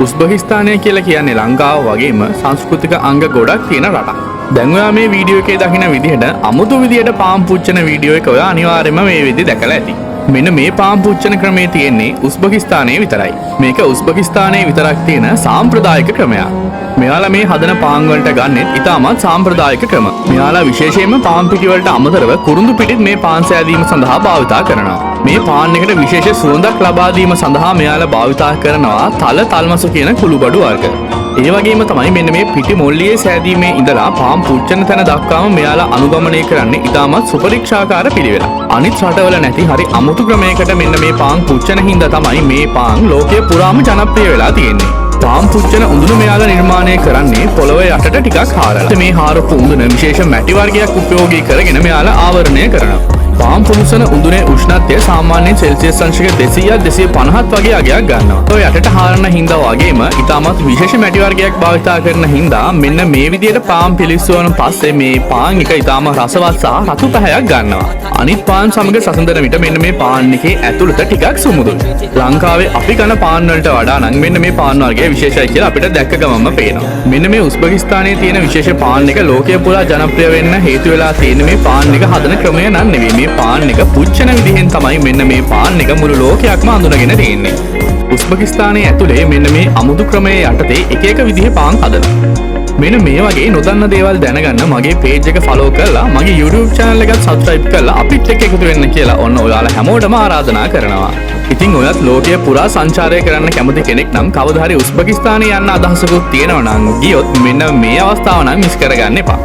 උස්බෙකිස්තානය කියලා කියන්නේ ලංකාව වගේම සංස්කෘතික අංග ගොඩක් තියෙන රටක්. දැන් ඔයා මේ වීඩියෝ එකේ දකින විදිහට අමුතු විදිහට පාම් පුච්චන වීඩියෝ එක ඔයා අනිවාර්යයෙන්ම මේ විදිහ දැකලා ඇති. මෙන්න මේ පාම් පුච්චන ක්‍රමය තියෙන්නේ උස්බෙකිස්තානයේ විතරයි. මේක උස්බෙකිස්තානයේ විතරක් තියෙන සාම්ප්‍රදායික ක්‍රමයක්. මෙයාලා මේ හදන පාන් වලට ගන්නෙත් ඉතාමත් සාම්ප්‍රදායික ක්‍රම. මෙයාලා විශේෂයෙන්ම පාන් පිටි වලට අමතරව කුරුඳු පිටිත් මේ පාන් සෑදීම සඳහා භාවිතා කරනවා. මේ පාන් එකට විශේෂ සුවඳක් ලබා දීම සඳහා මෙයාලා භාවිතා කරනවා තල්මසු කියන කුළුබඩු වර්ග. ඒ වගේම තමයි මෙන්න මේ පිටි මොල්ලියේ සෑදීමේ ඉඳලා පාන් පුච්චන තැන දක්වාම මෙයාලා අනුගමනය කරන්නේ ඉතාමත් සුපරික්ෂාකාර පිළිවෙලක්. අනිත් රටවල නැති හරි අමුතු ක්‍රමයකට මෙන්න මේ පාන් පුච්චන හින්දා තමයි මේ පාන් ලෝකයේ පුරාම ජනප්‍රිය වෙලා තියෙන්නේ. පාම් පුච්චන උඳුන මෙයාලා නිර්මාණය කරන්නේ පොළොව යටට ටිකක් හාරලා. මේ හාරපු උඳුන විශේෂ මැටි වර්ගයක් උපයෝගී කරගෙන මෙයාලා ආවරණය කරනවා. පාම් පුරුසන උඳුනේ උෂ්ණත්වය සාමාන්‍යයෙන් සෙල්සියස් අංශක 200-250 වගේ අගයක් ගන්නවා. ඔය යටට හාරන හින්දා වගේම ඉතාමත් විශේෂ මැටි වර්ගයක් භාවිතා කරන හින්දා මෙන්න මේ විදිහට පාම් පිලිස්සුවන පස්සේ මේ පාන් එක ඉතාම රසවත් සහ රතු පැහැයක් ගන්නවා. අනිත් පාන් සමග සසඳන විට මෙන්න මේ පාන් එකේ ඇතුළත ටිකක් සුමුදුයි. ලංකාවේ අපි කන පාන් වලට වඩා නම් මෙන්න මේ පාන් වර්ගය විශේෂයි කියලා අපිට දැක්ක ගමන්ම පේනවා. මෙන්න මේ උස්බෙකිස්තානයේ තියෙන විශේෂ පාන් එක ලෝකයේ පුරා ජනප්‍රිය වෙන්න හේතු වෙලා තියෙන මේ පාන් එක හදන ක්‍රමය නම් නෙවෙයි. පාන් එක පුච්චන විදිහෙන් තමයි මෙන්න මේ පාන් එක මුළු ලෝකයක්ම අඳුනගෙන තියෙන්නේ. උස්බෙකිස්තානයේ ඇතුලේ මෙන්න මේ අමුතු ක්‍රමයේ යටතේ එක එක විදිහේ පාන් හදනවා. මෙන්න මේ වගේ නොදන්න දේවල් දැනගන්න මගේ පේජ් එක ෆලෝ කරලා මගේ YouTube channel එකත් subscribe කරලා අපිත් එක්ක එකතු වෙන්න කියලා ඔන්න ඔයාලා හැමෝටම ආරාධනා කරනවා. ඉතින් ඔයත් ලෝකයේ පුරා සංචාරය කරන්න කැමති කෙනෙක් නම් කවදා හරි උස්බෙකිස්තානයේ යන්න අදහසකුත් තියෙනවා නම් ගියොත් මෙන්න මේ අවස්ථාව නම් මිස් කරගන්න එපා.